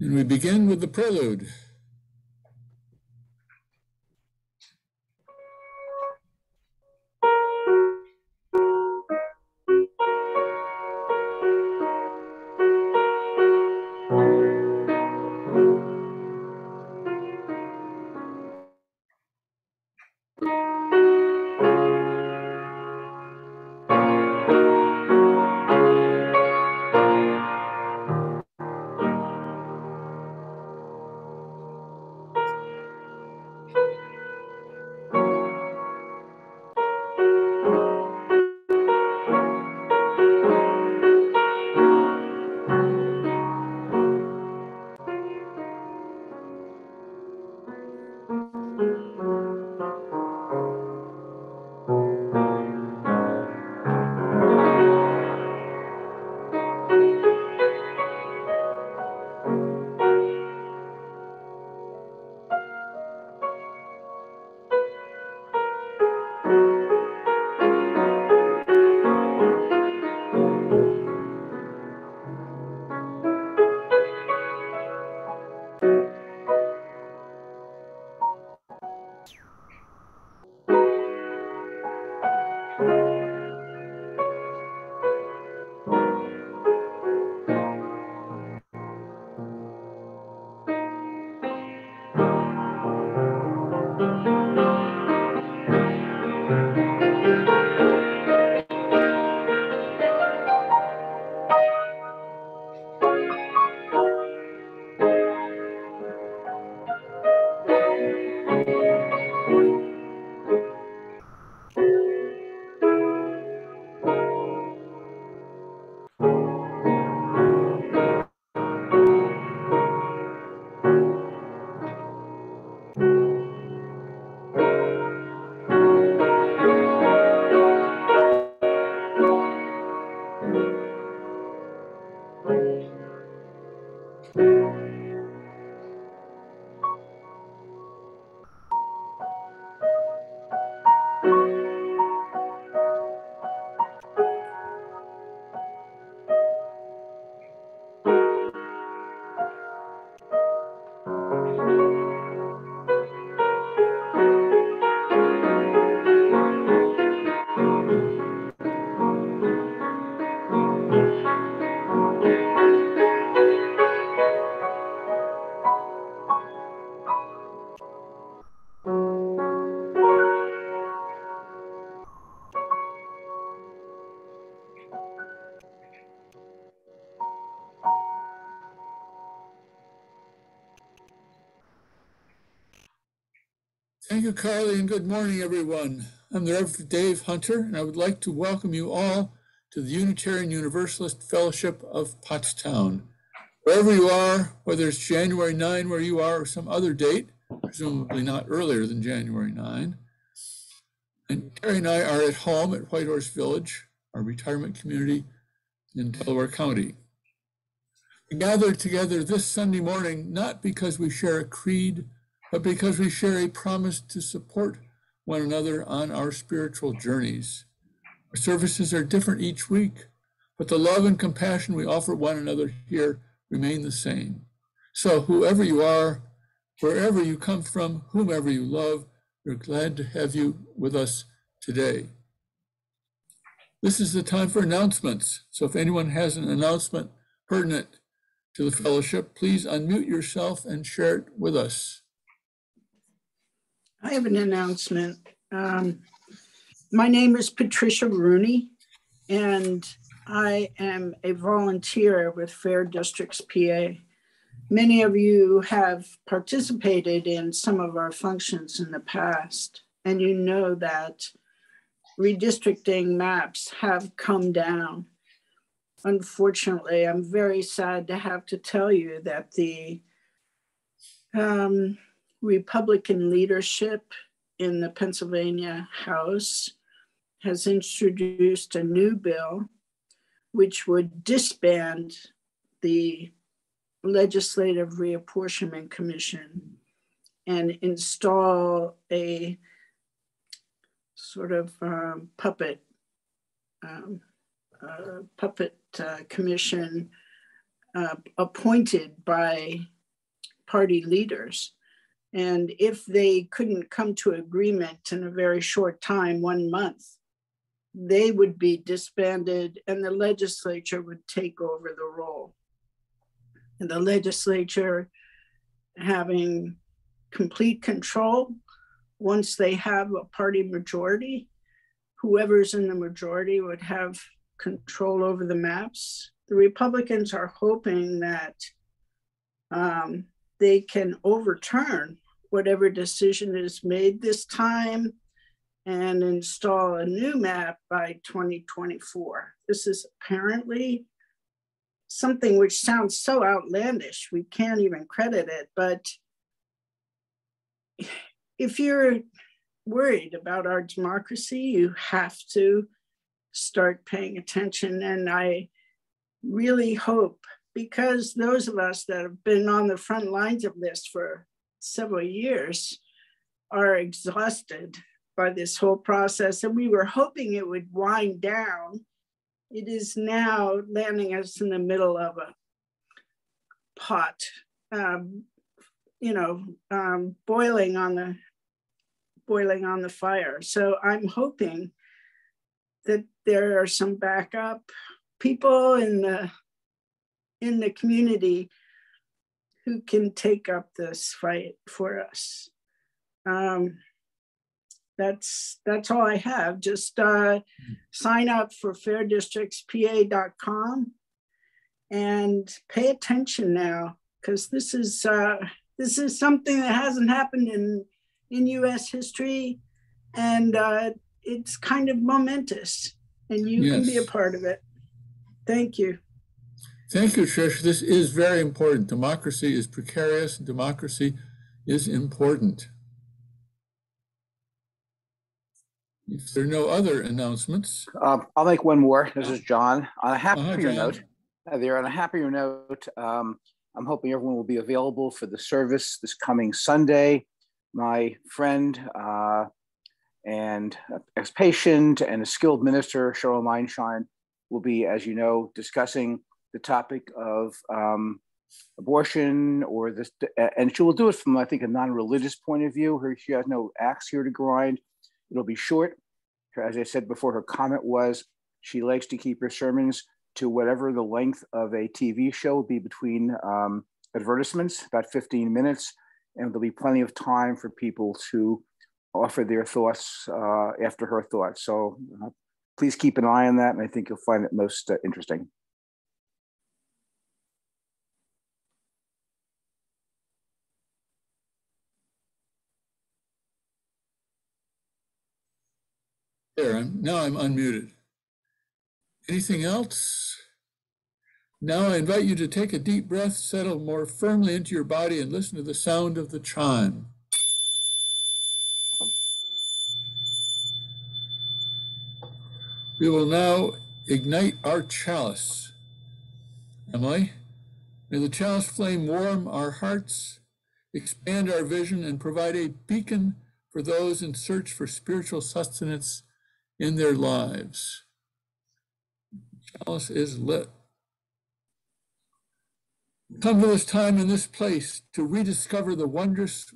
And we begin with the prelude. Thank you, Carly, and good morning, everyone. I'm the Reverend Dave Hunter, and I would like to welcome you all to the Unitarian Universalist Fellowship of Pottstown. Wherever you are, whether it's January 9 where you are or some other date, presumably not earlier than January 9, and Terry and I are at home at Whitehorse Village, our retirement community in Delaware County. We gathered together this Sunday morning not because we share a creed, but because we share a promise to support one another on our spiritual journeys. Our services are different each week, but the love and compassion we offer one another here remain the same. So whoever you are, wherever you come from, whomever you love, we're glad to have you with us today. This is the time for announcements. So if anyone has an announcement pertinent to the fellowship, please unmute yourself and share it with us. I have an announcement. My name is Patricia Rooney, and I am a volunteer with Fair Districts PA. Many of you have participated in some of our functions in the past, and you know that redistricting maps have come down. Unfortunately, I'm very sad to have to tell you that the Republican leadership in the Pennsylvania House has introduced a new bill which would disband the Legislative Reapportionment Commission and install a sort of puppet commission appointed by party leaders. And if they couldn't come to agreement in a very short time, 1 month, they would be disbanded and the legislature would take over the role. And the legislature having complete control, once they have a party majority, whoever's in the majority would have control over the maps. The Republicans are hoping that they can overturn whatever decision is made this time and install a new map by 2024. This is apparently something which sounds so outlandish, we can't even credit it. But if you're worried about our democracy, you have to start paying attention. And I really hope, because those of us that have been on the front lines of this for several years are exhausted by this whole process, and we were hoping it would wind down. It is now landing us in the middle of a pot, boiling on the fire. So I'm hoping that there are some backup people in the community who can take up this fight for us. That's all I have. Just sign up for fairdistrictspa.com and pay attention now, because this is something that hasn't happened in U.S. history, and it's kind of momentous, and you can be a part of it. Thank you. Thank you, Trish. This is very important. Democracy is precarious. Democracy is important. If there are no other announcements. I'll make one more. This is John. On a happier John. note, I'm hoping everyone will be available for the service this coming Sunday. My friend and ex-patient and a skilled minister, Cheryl Meinschein, will be, as you know, discussing the topic of abortion, and she will do it from, I think, a non-religious point of view. She has no axe here to grind. It'll be short. As I said before, her comment was she likes to keep her sermons to whatever the length of a TV show would be between advertisements, about 15 minutes. And there'll be plenty of time for people to offer their thoughts after her thoughts. So please keep an eye on that, and I think you'll find it most interesting. There, now I'm unmuted. Anything else? Now I invite you to take a deep breath, settle more firmly into your body, and listen to the sound of the chime. We will now ignite our chalice. Emily, may the chalice flame warm our hearts, expand our vision, and provide a beacon for those in search for spiritual sustenance in their lives. The chalice is lit. Come to this time and this place to rediscover the wondrous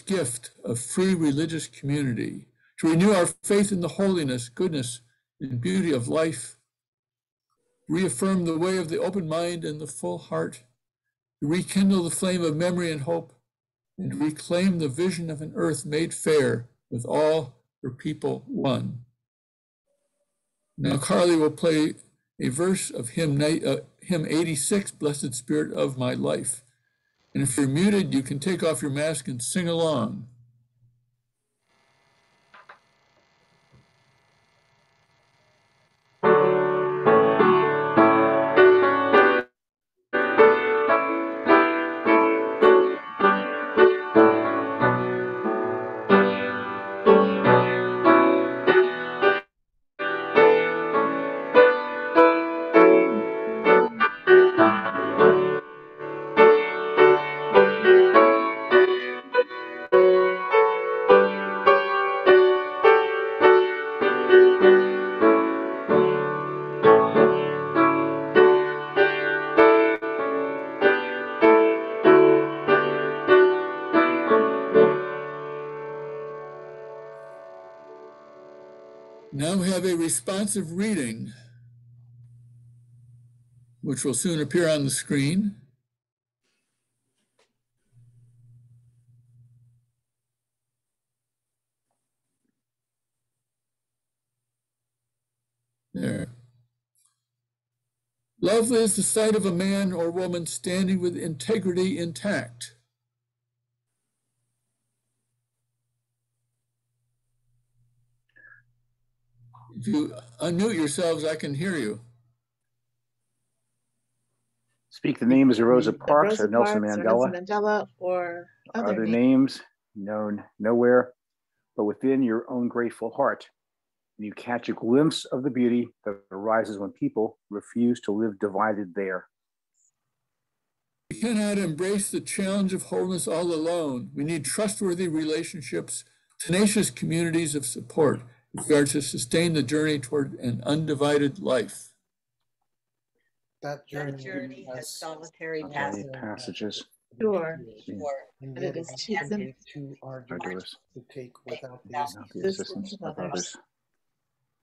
gift of free religious community, to renew our faith in the holiness, goodness, and beauty of life, reaffirm the way of the open mind and the full heart, to rekindle the flame of memory and hope, and reclaim the vision of an earth made fair with all her people one. Now Carly will play a verse of hymn 86, Blessed Spirit of My Life. And if you're muted, you can take off your mask and sing along. have a responsive reading, which will soon appear on the screen. There. Love is the sight of a man or woman standing with integrity intact. If you unmute yourselves, I can hear you. Speak the names of Rosa Parks or Nelson Or Mandela. Nelson Mandela or Other names known nowhere, but within your own grateful heart. And you catch a glimpse of the beauty that arises when people refuse to live divided there. We cannot embrace the challenge of wholeness all alone. We need trustworthy relationships, tenacious communities of support if we are to sustain the journey toward an undivided life. That journey has solitary passages. Sure. And it is too simple too arduous to take without the assistance of others.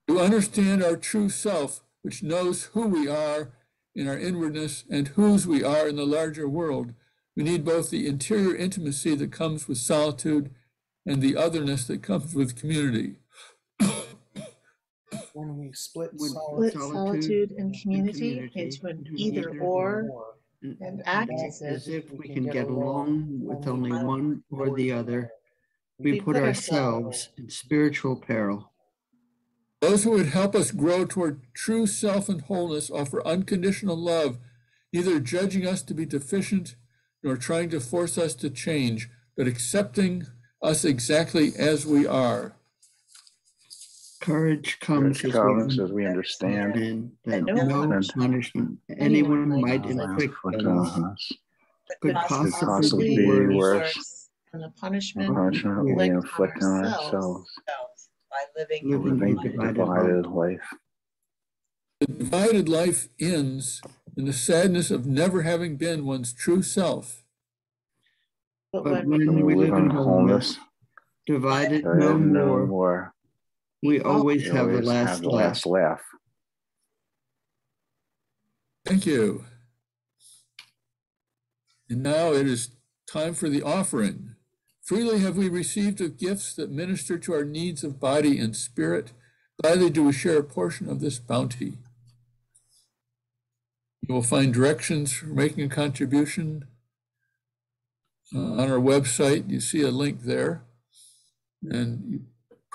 To understand our true self, which knows who we are in our inwardness and whose we are in the larger world, we need both the interior intimacy that comes with solitude and the otherness that comes with community. When we split solitude and community into an either or, and act as if we can get along with only one or the other, we put ourselves in spiritual peril. Those who would help us grow toward true self and wholeness offer unconditional love, neither judging us to be deficient nor trying to force us to change, but accepting us exactly as we are. Courage comes as we understand that no punishment anyone might inflict on us could possibly be worse than the punishment we inflict on ourselves by living a divided life. The divided life ends in the sadness of never having been one's true self. But when we live in wholeness, divided no more, we always have the last laugh. Thank you. And now it is time for the offering. Freely have we received of gifts that minister to our needs of body and spirit. Gladly do we share a portion of this bounty. You will find directions for making a contribution on our website. You see a link there. And you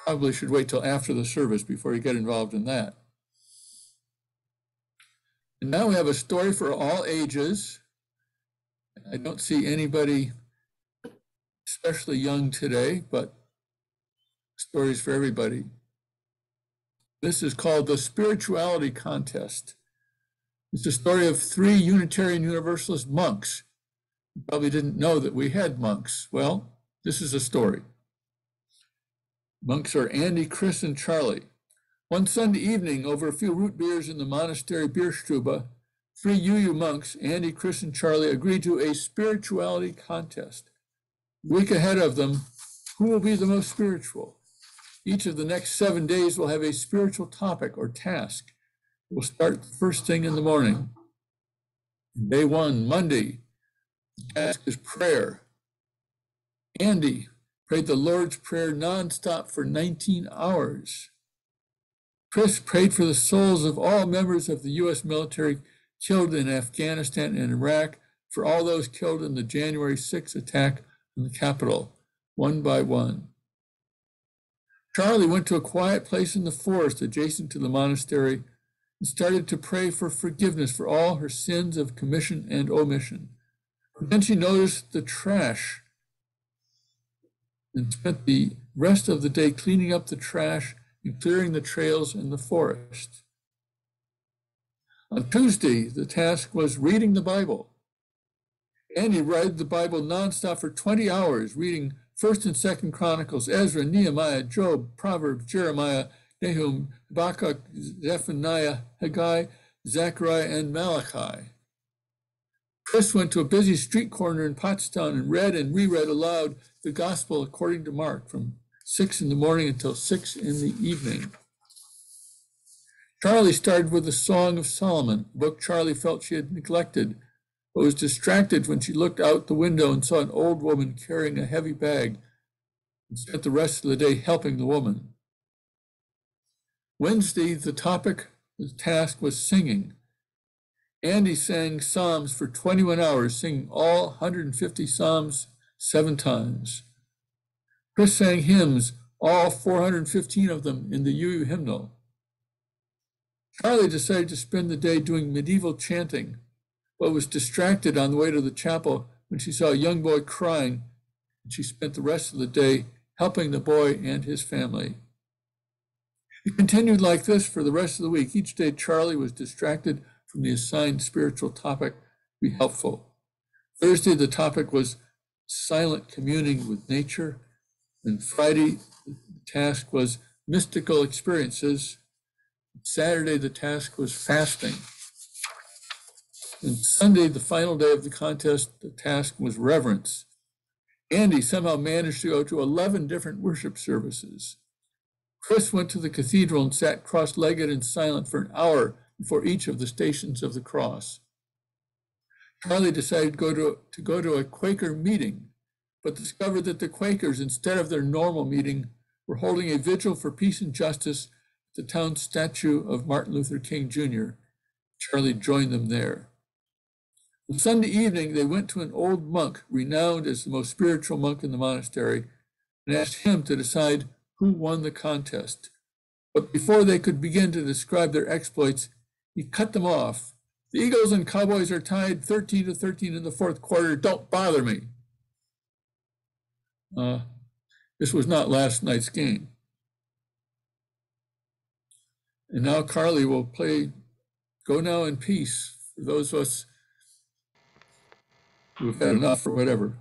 probably should wait till after the service before you get involved in that. And now we have a story for all ages. I don't see anybody especially young today, but stories for everybody. This is called The Spirituality Contest. It's a story of 3 Unitarian Universalist monks. You probably didn't know that we had monks. Well, this is a story. Monks are Andy, Chris, and Charlie. One Sunday evening, over a few root beers in the monastery Bierstube, 3 UU monks, Andy, Chris, and Charlie, agreed to a spirituality contest. A week ahead of them, who will be the most spiritual? Each of the next 7 days will have a spiritual topic or task. We'll start first thing in the morning. Day 1, Monday, the task is prayer. Andy prayed the Lord's Prayer nonstop for 19 hours. Chris prayed for the souls of all members of the U.S. military killed in Afghanistan and Iraq, for all those killed in the January 6th attack on the Capitol, one by one. Charlie went to a quiet place in the forest adjacent to the monastery and started to pray for forgiveness for all her sins of commission and omission. Then she noticed the trash and spent the rest of the day cleaning up the trash and clearing the trails in the forest. On Tuesday, the task was reading the Bible. Andy read the Bible nonstop for 20 hours, reading 1st and 2nd Chronicles, Ezra, Nehemiah, Job, Proverbs, Jeremiah, Nahum, Habakkuk, Zephaniah, Haggai, Zechariah, and Malachi. Chris went to a busy street corner in Pottstown and read and reread aloud the Gospel according to Mark from 6 in the morning until 6 in the evening. Charlie started with the Song of Solomon, a book Charlie felt she had neglected, but was distracted when she looked out the window and saw an old woman carrying a heavy bag and spent the rest of the day helping the woman. Wednesday, the task was singing. Andy sang Psalms for 21 hours, singing all 150 Psalms 7 times. Chris sang hymns, all 415 of them in the UU hymnal. Charlie decided to spend the day doing medieval chanting, but was distracted on the way to the chapel when she saw a young boy crying, and she spent the rest of the day helping the boy and his family. It continued like this for the rest of the week. Each day, Charlie was distracted from the assigned spiritual topic to be helpful. Thursday, the topic was silent communing with nature. And Friday, the task was mystical experiences. Saturday, the task was fasting. And Sunday, the final day of the contest, the task was reverence. Andy somehow managed to go to 11 different worship services. Chris went to the cathedral and sat cross-legged and silent for an hour before each of the Stations of the Cross. Charlie decided to go to a Quaker meeting, but discovered that the Quakers, instead of their normal meeting, were holding a vigil for peace and justice at the town statue of Martin Luther King Jr. Charlie joined them there. On Sunday evening, they went to an old monk, renowned as the most spiritual monk in the monastery, and asked him to decide who won the contest. But before they could begin to describe their exploits, he cut them off. The Eagles and Cowboys are tied 13-13 in the fourth quarter. Don't bother me. This was not last night's game. And now Carly will play Go Now in Peace for those of us who've had enough or whatever.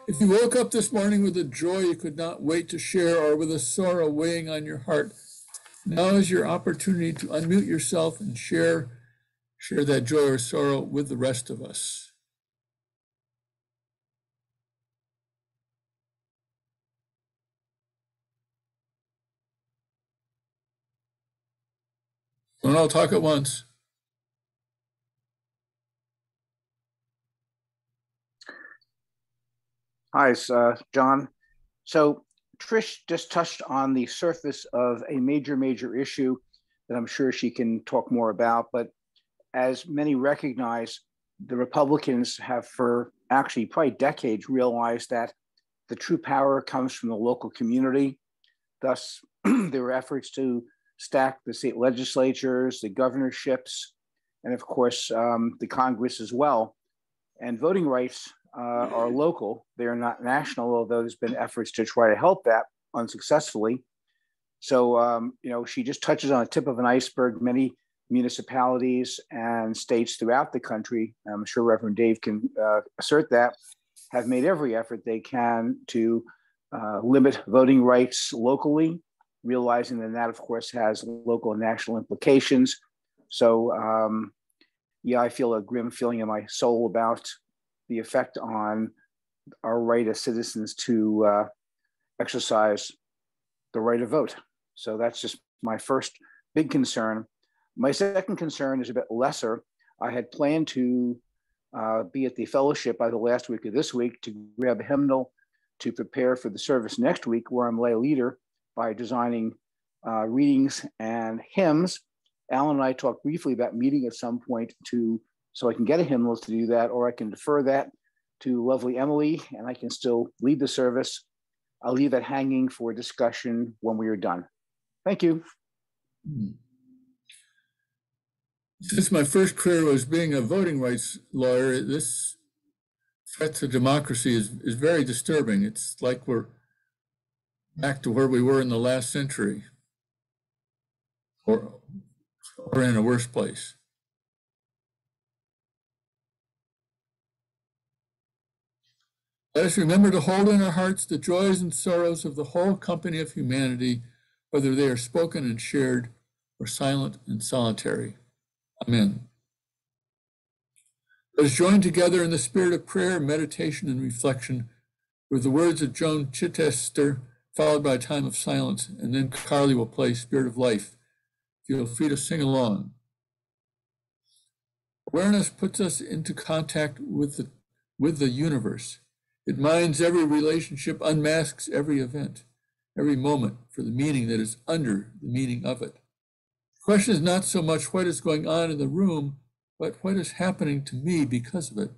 If you woke up this morning with a joy you could not wait to share, or with a sorrow weighing on your heart, now is your opportunity to unmute yourself and share that joy or sorrow with the rest of us. Don't all talk at once. Hi, John. So Trish just touched on the surface of a major issue that I'm sure she can talk more about. But as many recognize, the Republicans have for actually probably decades realized that the true power comes from the local community. Thus, there were efforts to stack the state legislatures, the governorships, and of course, the Congress as well. And voting rights are local. They are not national, although there's been efforts to try to help that unsuccessfully. So, she just touches on the tip of an iceberg. Many municipalities and states throughout the country, I'm sure Reverend Dave can assert that, have made every effort they can to limit voting rights locally, realizing that of course has local and national implications. So, I feel a grim feeling in my soul about the effect on our right as citizens to exercise the right to vote. So that's just my first big concern. My second concern is a bit lesser. I had planned to be at the fellowship by the last week of this week to grab a hymnal to prepare for the service next week, where I'm lay leader by designing readings and hymns. Alan and I talked briefly about meeting at some point so I can get a hymnal to do that, or I can defer that to lovely Emily and I can still lead the service. I'll leave that hanging for discussion when we are done. Thank you. Since my first career was being a voting rights lawyer, this threat to democracy is very disturbing. It's like we're back to where we were in the last century, or in a worse place. Let us remember to hold in our hearts the joys and sorrows of the whole company of humanity, whether they are spoken and shared or silent and solitary. Amen. Let us join together in the spirit of prayer, meditation, and reflection with the words of Joan Chichester, followed by a time of silence, and then Carly will play Spirit of Life. Feel free to sing along. Awareness puts us into contact with the universe. It minds every relationship, unmasks every event, every moment for the meaning that is under the meaning of it. The question is not so much what is going on in the room, but what is happening to me because of it.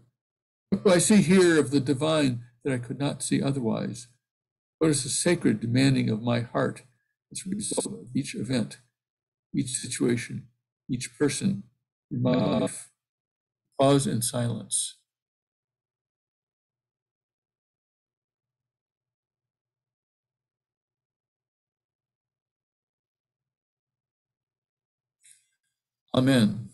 What do I see here of the divine that I could not see otherwise? What is the sacred demanding of my heart as a result of each event, each situation, each person in my life? Pause in silence. Amen.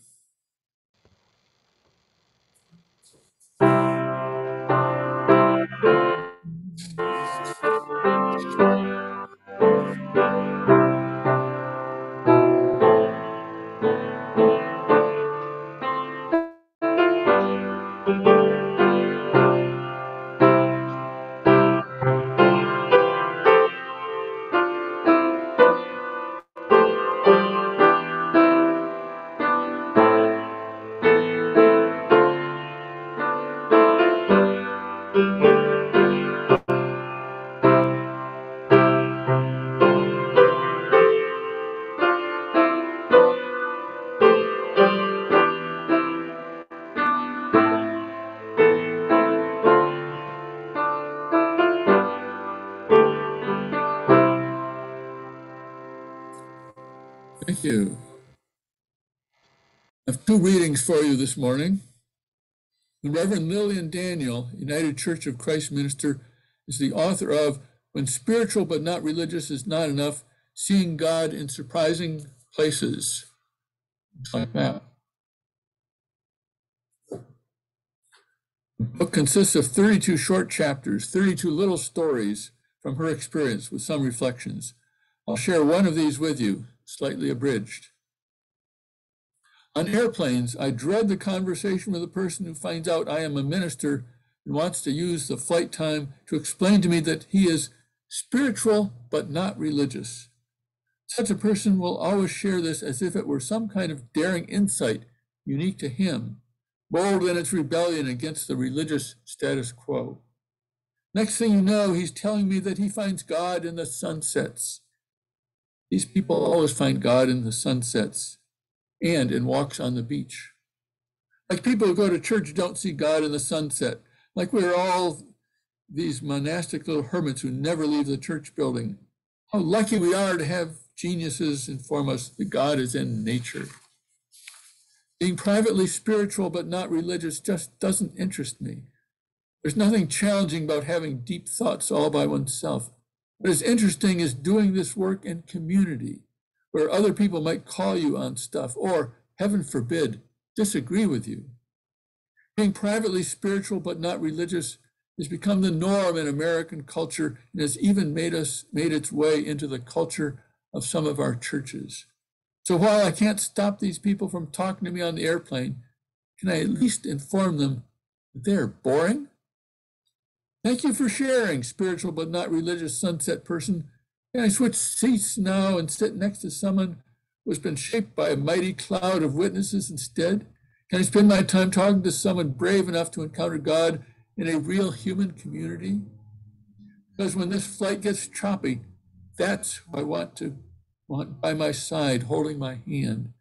Thank you. I have two readings for you this morning. The Reverend Lillian Daniel, United Church of Christ minister, is the author of When Spiritual But Not Religious is Not Enough, Seeing God in Surprising Places. Like that. The book consists of 32 short chapters, 32 little stories from her experience with some reflections. I'll share one of these with you, slightly abridged. On airplanes, I dread the conversation with a person who finds out I am a minister and wants to use the flight time to explain to me that he is spiritual but not religious. Such a person will always share this as if it were some kind of daring insight unique to him, bold in its rebellion against the religious status quo. Next thing you know, he's telling me that he finds God in the sunsets. These people always find God in the sunsets and in walks on the beach. Like people who go to church don't see God in the sunset. Like we're all these monastic little hermits who never leave the church building. How lucky we are to have geniuses inform us that God is in nature. Being privately spiritual but not religious just doesn't interest me. There's nothing challenging about having deep thoughts all by oneself. What is interesting is doing this work in community, where other people might call you on stuff or, heaven forbid, disagree with you. Being privately spiritual but not religious has become the norm in American culture and has even made its way into the culture of some of our churches. So while I can't stop these people from talking to me on the airplane, can I at least inform them that they're boring? Thank you for sharing, spiritual but not religious sunset person. Can I switch seats now and sit next to someone who has been shaped by a mighty cloud of witnesses instead? Can I spend my time talking to someone brave enough to encounter God in a real human community? Because when this flight gets choppy, that's who I want by my side, holding my hand,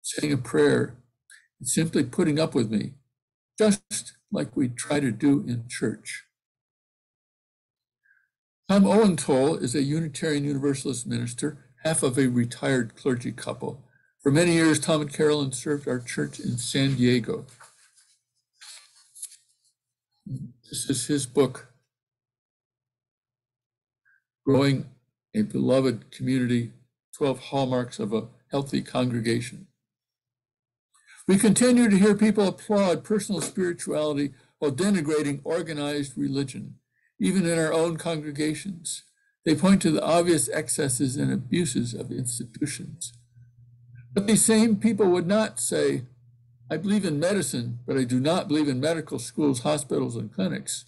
saying a prayer, and simply putting up with me, just like we try to do in church. Tom Owentoll is a Unitarian Universalist minister, half of a retired clergy couple. For many years, Tom and Carolyn served our church in San Diego. This is his book, Growing a Beloved Community, 12 Hallmarks of a Healthy Congregation. We continue to hear people applaud personal spirituality while denigrating organized religion. even in our own congregations. They point to the obvious excesses and abuses of institutions. But these same people would not say, I believe in medicine, but I do not believe in medical schools, hospitals, and clinics.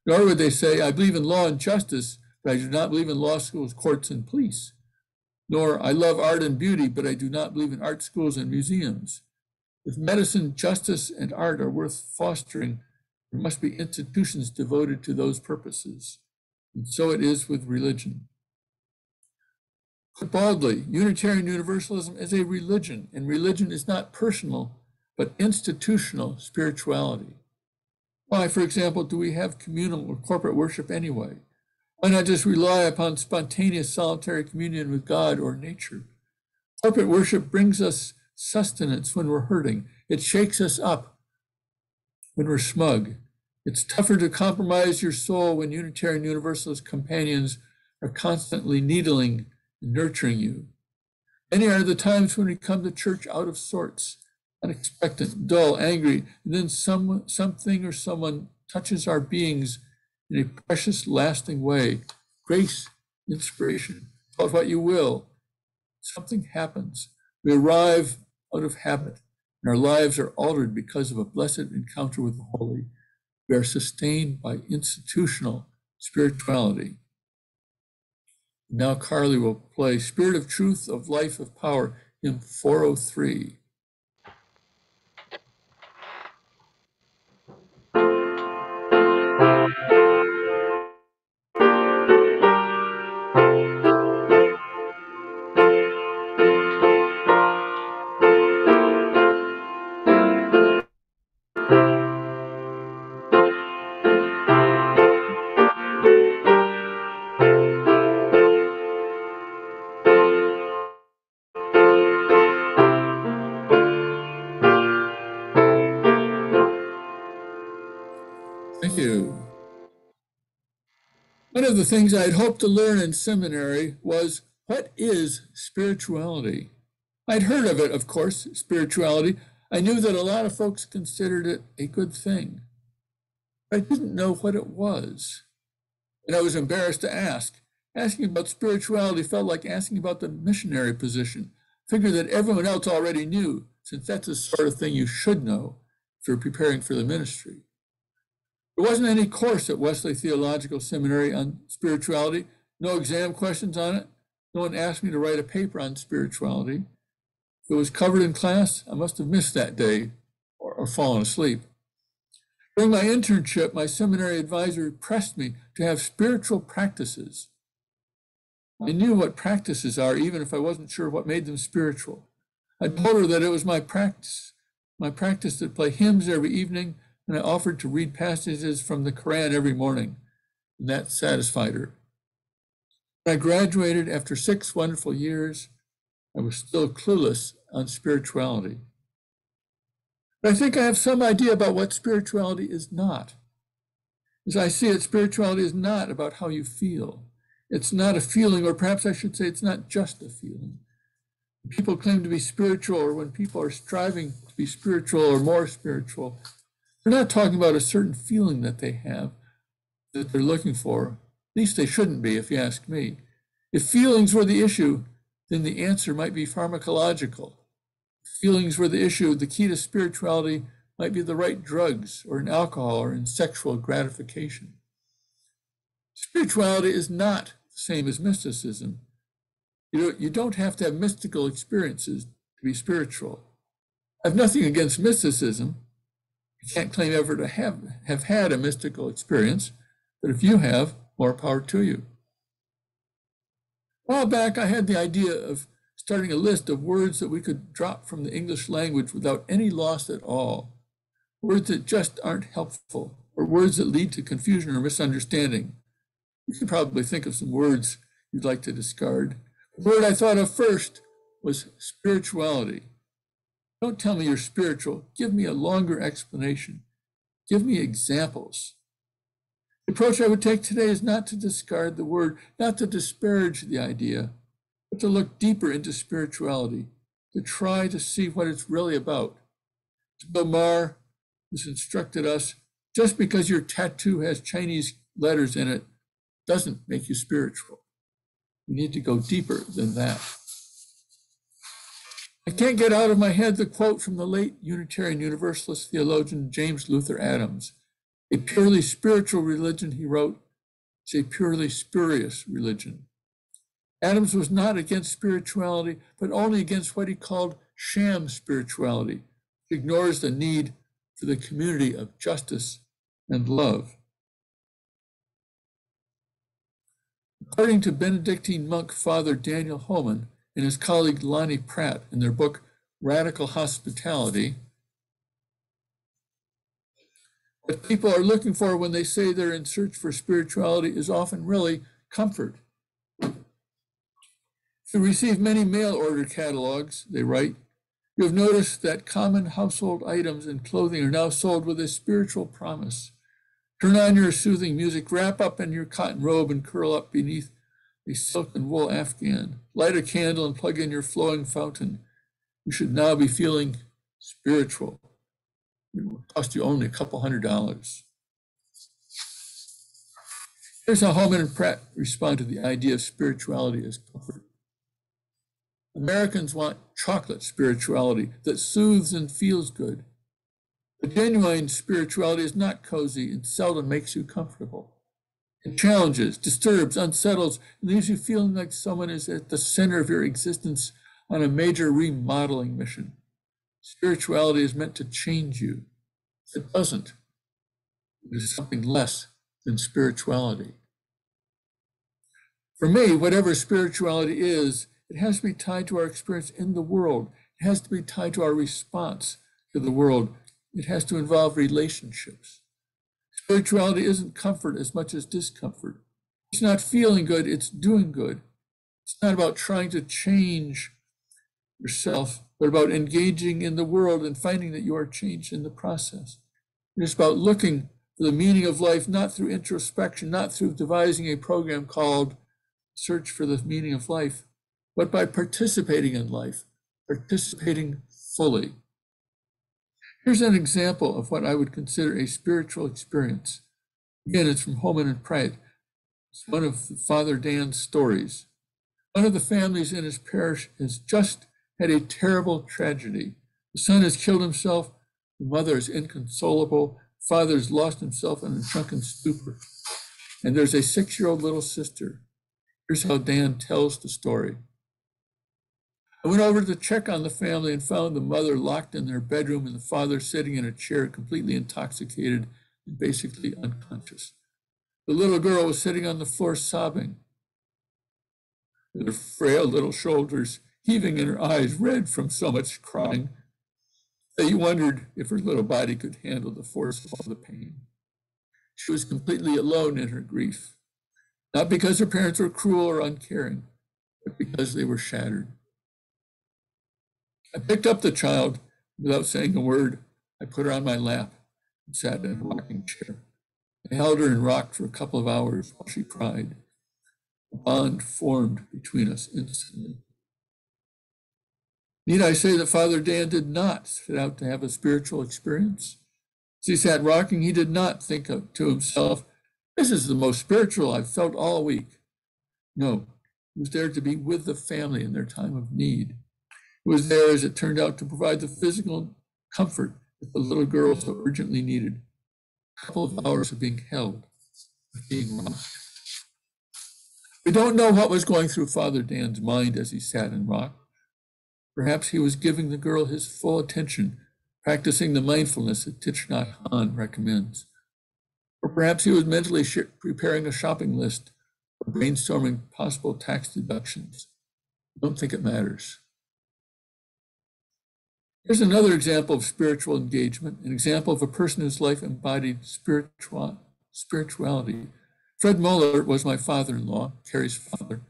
Nor would they say, I believe in law and justice, but I do not believe in law schools, courts, and police. Nor, I love art and beauty, but I do not believe in art schools and museums. If medicine, justice, and art are worth fostering, there must be institutions devoted to those purposes. And so it is with religion. Put baldly, Unitarian Universalism is a religion, and religion is not personal, but institutional spirituality. Why, for example, do we have communal or corporate worship anyway? Why not just rely upon spontaneous solitary communion with God or nature? Corporate worship brings us sustenance when we're hurting. It shakes us up when we're smug. It's tougher to compromise your soul when Unitarian Universalist companions are constantly needling and nurturing you. Many are the times when we come to church out of sorts, unexpected, dull, angry, and then something or someone touches our beings in a precious, lasting way. Grace, inspiration, call it what you will. Something happens. We arrive out of habit, and our lives are altered because of a blessed encounter with the Holy. We are sustained by institutional spirituality. Now Carly will play Spirit of Truth, of Life, of Power, hymn 403. Thank you. One of the things I'd hoped to learn in seminary was, what is spirituality? I'd heard of it, of course, spirituality. I knew that a lot of folks considered it a good thing. But I didn't know what it was. And I was embarrassed to ask. Asking about spirituality felt like asking about the missionary position. Figured that everyone else already knew, since that's the sort of thing you should know if you're preparing for the ministry. There wasn't any course at Wesley Theological Seminary on spirituality, no exam questions on it. No one asked me to write a paper on spirituality. If it was covered in class, I must have missed that day or fallen asleep. During my internship, my seminary advisor pressed me to have spiritual practices. I knew what practices are, even if I wasn't sure what made them spiritual. I told her that it was my practice to play hymns every evening, and I offered to read passages from the Quran every morning, and that satisfied her. When I graduated after 6 wonderful years, I was still clueless on spirituality. But I think I have some idea about what spirituality is not. As I see it, spirituality is not about how you feel. It's not a feeling, or perhaps I should say it's not just a feeling. When people claim to be spiritual, or when people are striving to be spiritual or more spiritual, they're not talking about a certain feeling that they have that they're looking for. At least they shouldn't be, if you ask me. If feelings were the issue, then the answer might be pharmacological. If feelings were the issue, the key to spirituality might be the right drugs or in alcohol or in sexual gratification. Spirituality is not the same as mysticism. You don't have to have mystical experiences to be spiritual. I have nothing against mysticism. I can't claim ever to have had a mystical experience, but if you have, more power to you. A while back, I had the idea of starting a list of words that we could drop from the English language without any loss at all. Words that just aren't helpful, or words that lead to confusion or misunderstanding. You can probably think of some words you'd like to discard. The word I thought of first was spirituality. Don't tell me you're spiritual. Give me a longer explanation. Give me examples. The approach I would take today is not to discard the word, not to disparage the idea, but to look deeper into spirituality, to try to see what it's really about. Bill Maher has instructed us, just because your tattoo has Chinese letters in it doesn't make you spiritual. You need to go deeper than that. I can't get out of my head the quote from the late Unitarian Universalist theologian James Luther Adams. A purely spiritual religion, he wrote, is a purely spurious religion. Adams was not against spirituality, but only against what he called sham spirituality, which ignores the need for the community of justice and love. According to Benedictine monk Father Daniel Holman and his colleague Lonnie Pratt in their book Radical Hospitality, what people are looking for when they say they're in search for spirituality is often really comfort. If you receive many mail order catalogs, they write, you have noticed that common household items and clothing are now sold with a spiritual promise. Turn on your soothing music, wrap up in your cotton robe and curl up beneath a silk and wool afghan. Light a candle and plug in your flowing fountain. You should now be feeling spiritual. It will cost you only a couple $100. Here's how Holman and Pratt respond to the idea of spirituality as comfort. Americans want chocolate spirituality that soothes and feels good. But genuine spirituality is not cozy and seldom makes you comfortable. It challenges, disturbs, unsettles, and leaves you feeling like someone is at the center of your existence on a major remodeling mission. Spirituality is meant to change you. It doesn't. It is something less than spirituality. For me, whatever spirituality is, it has to be tied to our experience in the world. It has to be tied to our response to the world. It has to involve relationships. Spirituality isn't comfort as much as discomfort. It's not feeling good, it's doing good. It's not about trying to change yourself, but about engaging in the world and finding that you are changed in the process. It's about looking for the meaning of life, not through introspection, not through devising a program called Search for the Meaning of Life, but by participating in life, participating fully. Here's an example of what I would consider a spiritual experience. Again, it's from Holman and Pratt. It's one of Father Dan's stories. One of the families in his parish has just had a terrible tragedy. The son has killed himself, the mother is inconsolable, the father has lost himself in a drunken stupor, and there's a 6-year-old little sister. Here's how Dan tells the story. I went over to check on the family and found the mother locked in their bedroom and the father sitting in a chair completely intoxicated and basically unconscious. The little girl was sitting on the floor sobbing, with her frail little shoulders heaving and her eyes red from so much crying that you wondered if her little body could handle the force of all the pain. She was completely alone in her grief, not because her parents were cruel or uncaring, but because they were shattered. I picked up the child without saying a word. I put her on my lap and sat in a rocking chair. I held her and rocked for a couple of hours while she cried. A bond formed between us instantly. Need I say that Father Dan did not set out to have a spiritual experience? As he sat rocking, he did not think to himself, this is the most spiritual I've felt all week. No, he was there to be with the family in their time of need. He was there, as it turned out, to provide the physical comfort that the little girl so urgently needed. A couple of hours of being held, of being rocked. We don't know what was going through Father Dan's mind as he sat and rocked. Perhaps he was giving the girl his full attention, practicing the mindfulness that Thich Nhat Hanh recommends. Or perhaps he was mentally preparing a shopping list or brainstorming possible tax deductions. I don't think it matters. Here's another example of spiritual engagement, an example of a person whose life embodied spirituality. Fred Muller was my father-in-law, Carrie's father.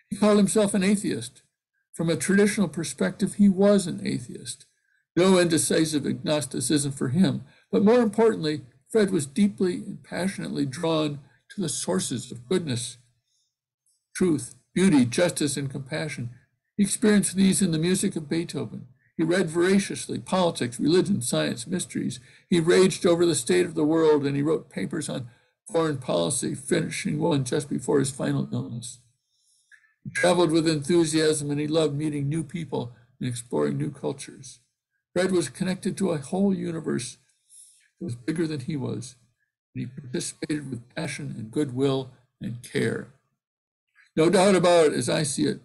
He called himself an atheist. From a traditional perspective, he was an atheist. No indecisive agnosticism for him, but more importantly, Fred was deeply and passionately drawn to the sources of goodness, truth, beauty, justice, and compassion. He experienced these in the music of Beethoven. He read voraciously politics, religion, science, mysteries. He raged over the state of the world, and he wrote papers on foreign policy, finishing one just before his final illness. He traveled with enthusiasm, and he loved meeting new people and exploring new cultures. Fred was connected to a whole universe that was bigger than he was, and he participated with passion and goodwill and care. No doubt about it, as I see it,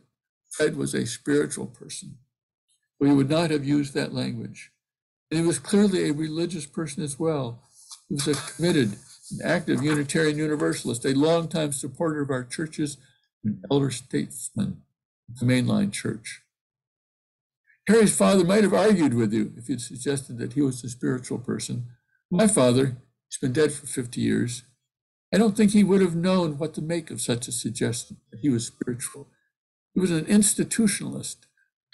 Fred was a spiritual person, but he would not have used that language. And he was clearly a religious person as well. He was a committed and active Unitarian Universalist, a longtime supporter of our churches and elder statesman of the mainline church. Harry's father might have argued with you if you'd suggested that he was a spiritual person. My father, he's been dead for 50 years. I don't think he would have known what to make of such a suggestion that he was spiritual. He was an institutionalist,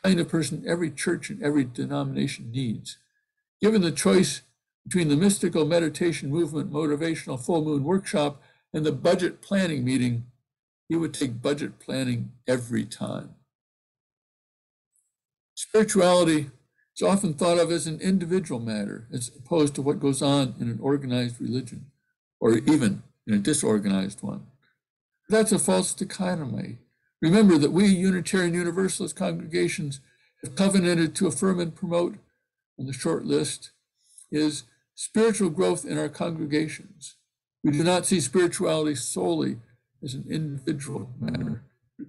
the kind of person every church and every denomination needs. Given the choice between the mystical meditation movement motivational full moon workshop and the budget planning meeting, he would take budget planning every time. Spirituality is often thought of as an individual matter, as opposed to what goes on in an organized religion, or even in a disorganized one. That's a false dichotomy. Remember that we Unitarian Universalist congregations have covenanted to affirm and promote, on the short list, is spiritual growth in our congregations. We do not see spirituality solely as an individual matter,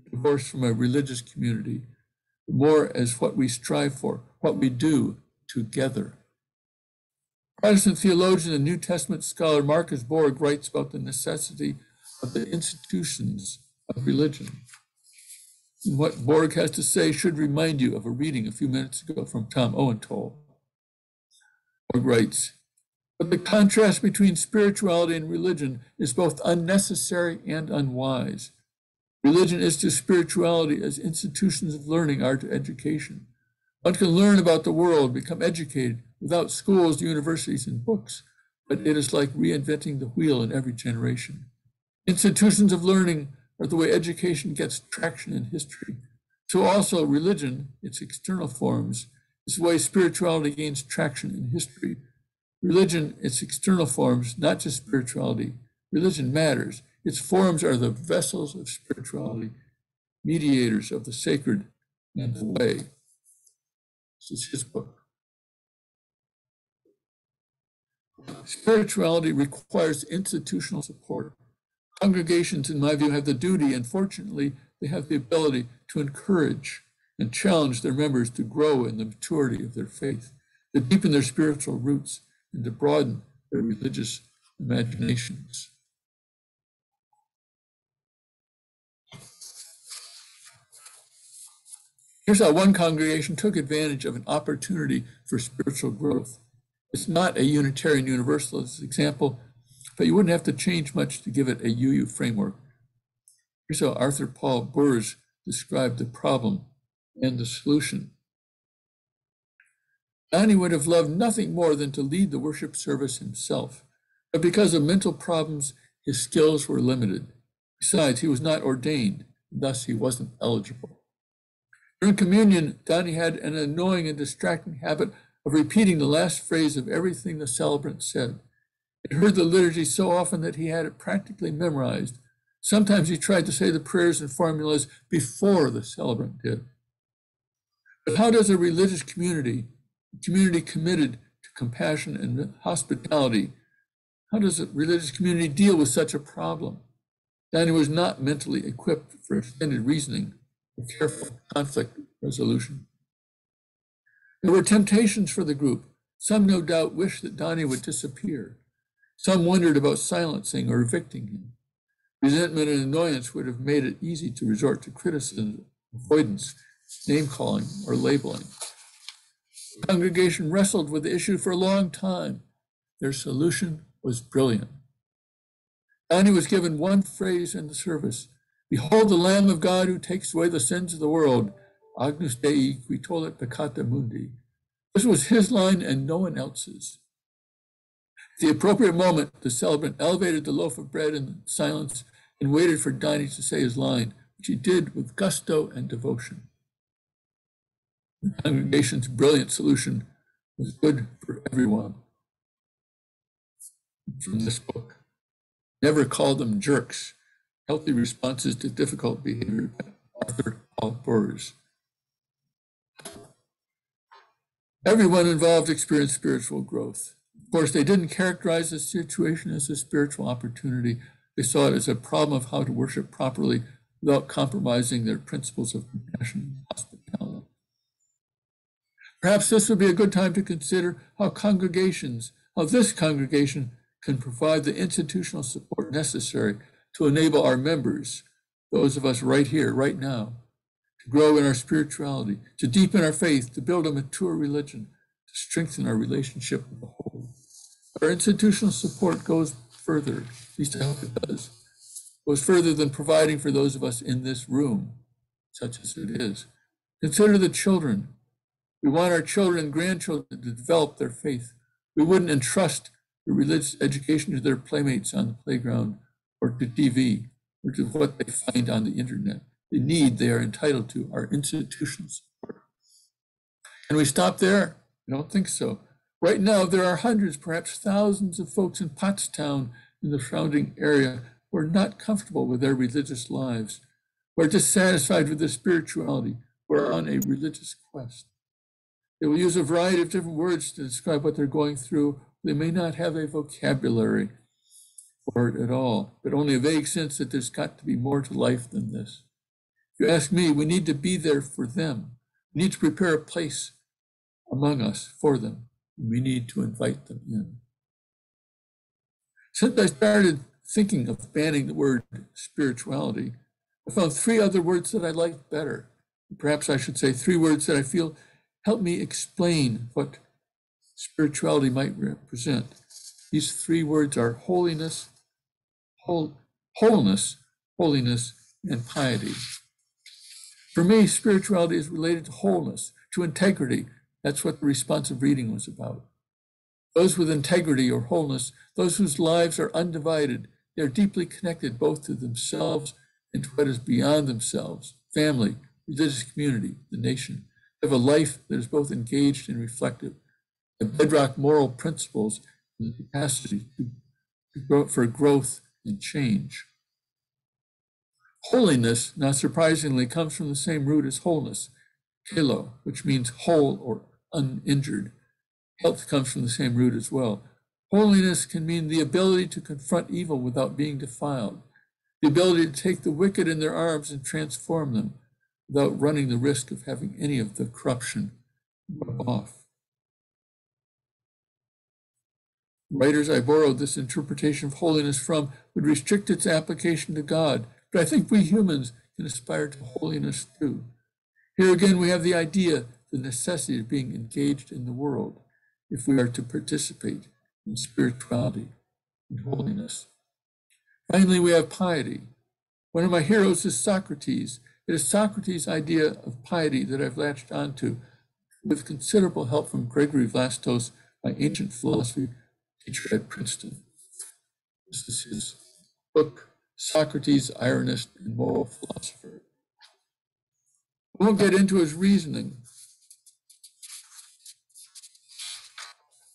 divorced from a religious community, but more as what we strive for, what we do together. Protestant theologian and New Testament scholar Marcus Borg writes about the necessity of the institutions of religion. And what Borg has to say should remind you of a reading a few minutes ago from Tom Owenthal. Borg writes, but the contrast between spirituality and religion is both unnecessary and unwise. Religion is to spirituality as institutions of learning are to education. One can learn about the world, become educated without schools, universities, and books, but it is like reinventing the wheel in every generation. Institutions of learning are the way education gets traction in history. So also religion, its external forms, is the way spirituality gains traction in history. Religion, its external forms, not just spirituality. Religion matters. Its forms are the vessels of spirituality, mediators of the sacred and the way. This is his book. Spirituality requires institutional support. Congregations, in my view, have the duty, and fortunately, they have the ability to encourage and challenge their members to grow in the maturity of their faith, to deepen their spiritual roots, and to broaden their religious imaginations. Here's how one congregation took advantage of an opportunity for spiritual growth. It's not a Unitarian Universalist example, but you wouldn't have to change much to give it a UU framework. Here's how Arthur Paul Burrs described the problem and the solution. Donnie would have loved nothing more than to lead the worship service himself, but because of mental problems, his skills were limited. Besides, he was not ordained, and thus he wasn't eligible. During communion, Donnie had an annoying and distracting habit of repeating the last phrase of everything the celebrant said. He heard the liturgy so often that he had it practically memorized. Sometimes he tried to say the prayers and formulas before the celebrant did. But how does a religious community committed to compassion and hospitality, how does a religious community deal with such a problem? Donnie was not mentally equipped for extended reasoning or careful conflict resolution. There were temptations for the group. Some no doubt wished that Donnie would disappear. Some wondered about silencing or evicting him. Resentment and annoyance would have made it easy to resort to criticism, avoidance, name-calling, or labeling. The congregation wrestled with the issue for a long time. Their solution was brilliant. Donnie was given one phrase in the service: "Behold the Lamb of God who takes away the sins of the world. Agnus Dei qui tollit peccata mundi." This was his line and no one else's. At the appropriate moment, the celebrant elevated the loaf of bread in silence and waited for Donnie to say his line, which he did with gusto and devotion. The congregation's brilliant solution was good for everyone. From this book. Never call them jerks. Healthy responses to difficult behavior by Arthur Paul Burrs. Everyone involved experienced spiritual growth. Of course, they didn't characterize the situation as a spiritual opportunity. They saw it as a problem of how to worship properly without compromising their principles of compassion and hospitality. Perhaps this would be a good time to consider how this congregation can provide the institutional support necessary to enable our members, those of us right here, right now, to grow in our spirituality, to deepen our faith, to build a mature religion, to strengthen our relationship with the whole. Our institutional support goes further, at least I hope it does, goes further than providing for those of us in this room, such as it is. Consider the children. We want our children and grandchildren to develop their faith. We wouldn't entrust the religious education to their playmates on the playground or to TV or to what they find on the internet. The need they are entitled to our institutional support. Can we stop there? I don't think so. Right now, there are hundreds, perhaps thousands of folks in Pottstown and the surrounding area who are not comfortable with their religious lives, who are dissatisfied with their spirituality, who are on a religious quest. They will use a variety of different words to describe what they're going through. They may not have a vocabulary for it at all, but only a vague sense that there's got to be more to life than this. If you ask me, we need to be there for them. We need to prepare a place among us for them, and we need to invite them in. Since I started thinking of banning the word spirituality, I found 3 other words that I like better. Perhaps I should say 3 words that I feel help me explain what spirituality might represent. These 3 words are holiness, wholeness, holiness, and piety. For me, spirituality is related to wholeness, to integrity. That's what the responsive reading was about. Those with integrity or wholeness, those whose lives are undivided, they're deeply connected both to themselves and to what is beyond themselves, family, religious community, the nation. They have a life that is both engaged and reflective, have bedrock moral principles and the capacity for growth and change. Holiness, not surprisingly, comes from the same root as wholeness, kelo, which means whole or uninjured. Health comes from the same root as well. Holiness can mean the ability to confront evil without being defiled, the ability to take the wicked in their arms and transform them without running the risk of having any of the corruption rub off. Writers I borrowed this interpretation of holiness from would restrict its application to God, but I think we humans can aspire to holiness too. Here again, we have the idea, the necessity of being engaged in the world if we are to participate in spirituality and holiness. Finally, we have piety. One of my heroes is Socrates. It is Socrates' idea of piety that I've latched onto with considerable help from Gregory Vlastos, my ancient philosophy teacher at Princeton. This is his book, Socrates, Ironist and Moral Philosopher. I won't get into his reasoning,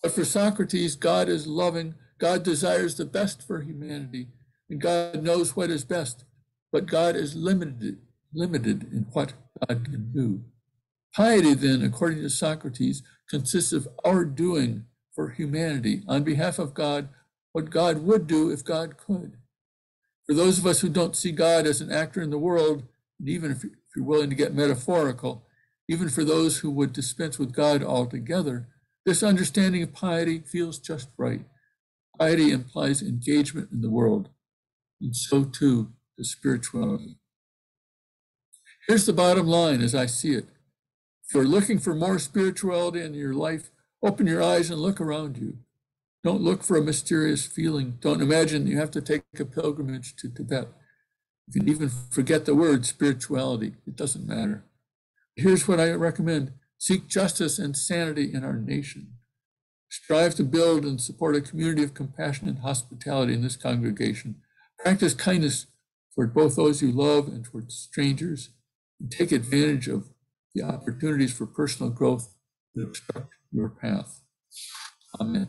but for Socrates, God is loving, God desires the best for humanity, and God knows what is best, but God is limited in what God can do. Piety, then, according to Socrates, consists of our doing for humanity on behalf of God what God would do if God could. For those of us who don't see God as an actor in the world, and even if you're willing to get metaphorical, even for those who would dispense with God altogether, this understanding of piety feels just right. Piety implies engagement in the world, and so too does spirituality. Here's the bottom line as I see it. If you're looking for more spirituality in your life, open your eyes and look around you. Don't look for a mysterious feeling. Don't imagine you have to take a pilgrimage to Tibet. You can even forget the word spirituality. It doesn't matter. Here's what I recommend. Seek justice and sanity in our nation. Strive to build and support a community of compassion and hospitality in this congregation. Practice kindness toward both those you love and towards strangers. And take advantage of the opportunities for personal growth that obstruct your path. Amen.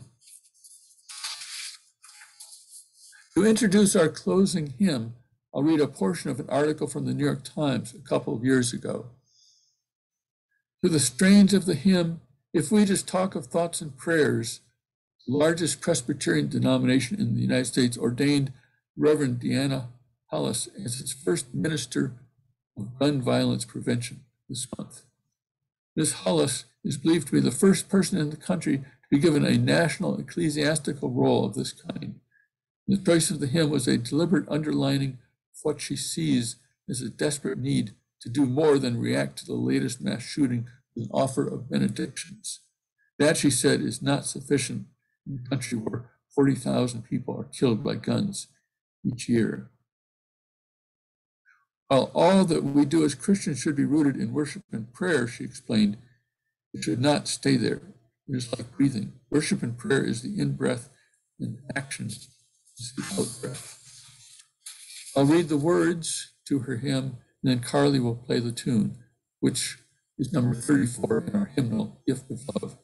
To introduce our closing hymn, I'll read a portion of an article from the New York Times a couple of years ago. To the strains of the hymn, If We Just Talk of Thoughts and Prayers, the largest Presbyterian denomination in the United States ordained Reverend Deanna Hollis as its first minister of gun violence prevention this month. Ms. Hollis is believed to be the first person in the country to be given a national ecclesiastical role of this kind. The choice of the hymn was a deliberate underlining of what she sees as a desperate need to do more than react to the latest mass shooting with an offer of benedictions. That, she said, is not sufficient in a country where 40,000 people are killed by guns each year. While all that we do as Christians should be rooted in worship and prayer, she explained, it should not stay there. It is like breathing. Worship and prayer is the in-breath, and action is the out-breath. I'll read the words to her hymn, and then Carly will play the tune, which is number 34 in our hymnal, Gift of Love.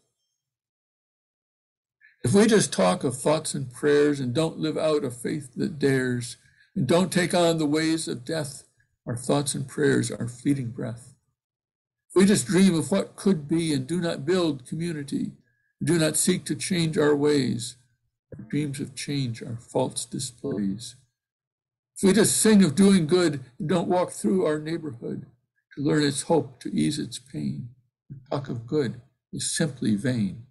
If we just talk of thoughts and prayers and don't live out a faith that dares, and don't take on the ways of death, our thoughts and prayers are fleeting breath. If we just dream of what could be and do not build community, do not seek to change our ways, our dreams of change are false displays. If we just sing of doing good and don't walk through our neighborhood to learn its hope, to ease its pain, the talk of good is simply vain.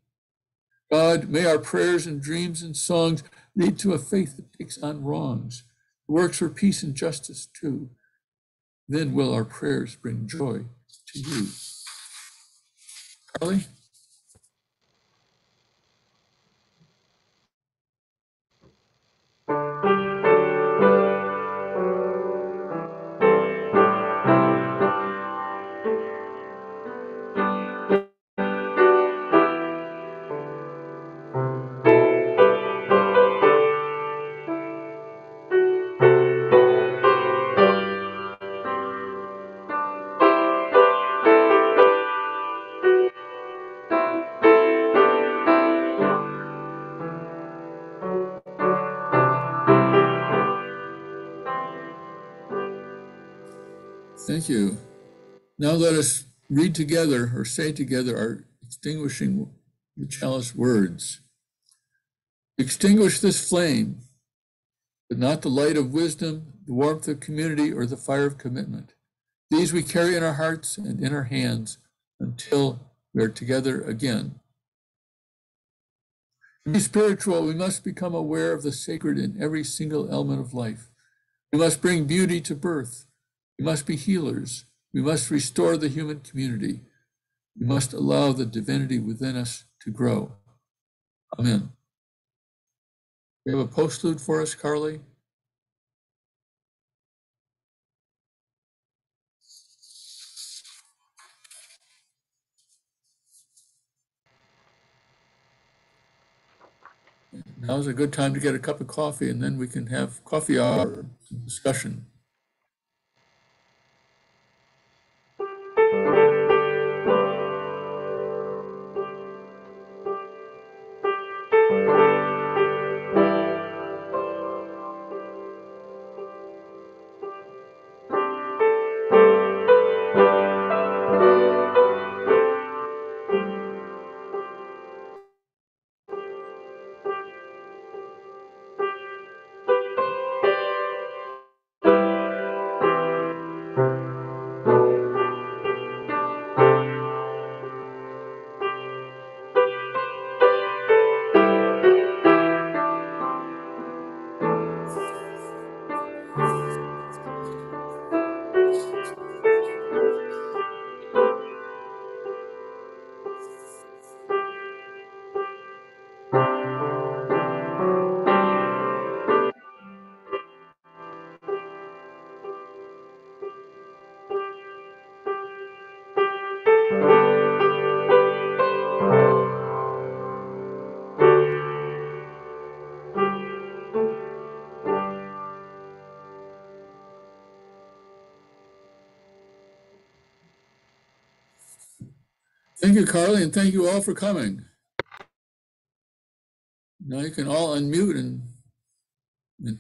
God, may our prayers and dreams and songs lead to a faith that takes on wrongs, works for peace and justice too. Then will our prayers bring joy to you. Carly? Thank you. Now let us read together or say together our extinguishing the chalice words. Extinguish this flame, but not the light of wisdom, the warmth of community, or the fire of commitment. These we carry in our hearts and in our hands until we are together again. To be spiritual, we must become aware of the sacred in every single element of life. We must bring beauty to birth. We must be healers. We must restore the human community. We must allow the divinity within us to grow. Amen. You have a postlude for us, Carly? Now's a good time to get a cup of coffee, and then we can have coffee hour discussion. Thank you, Carly, and thank you all for coming. Now you can all unmute and And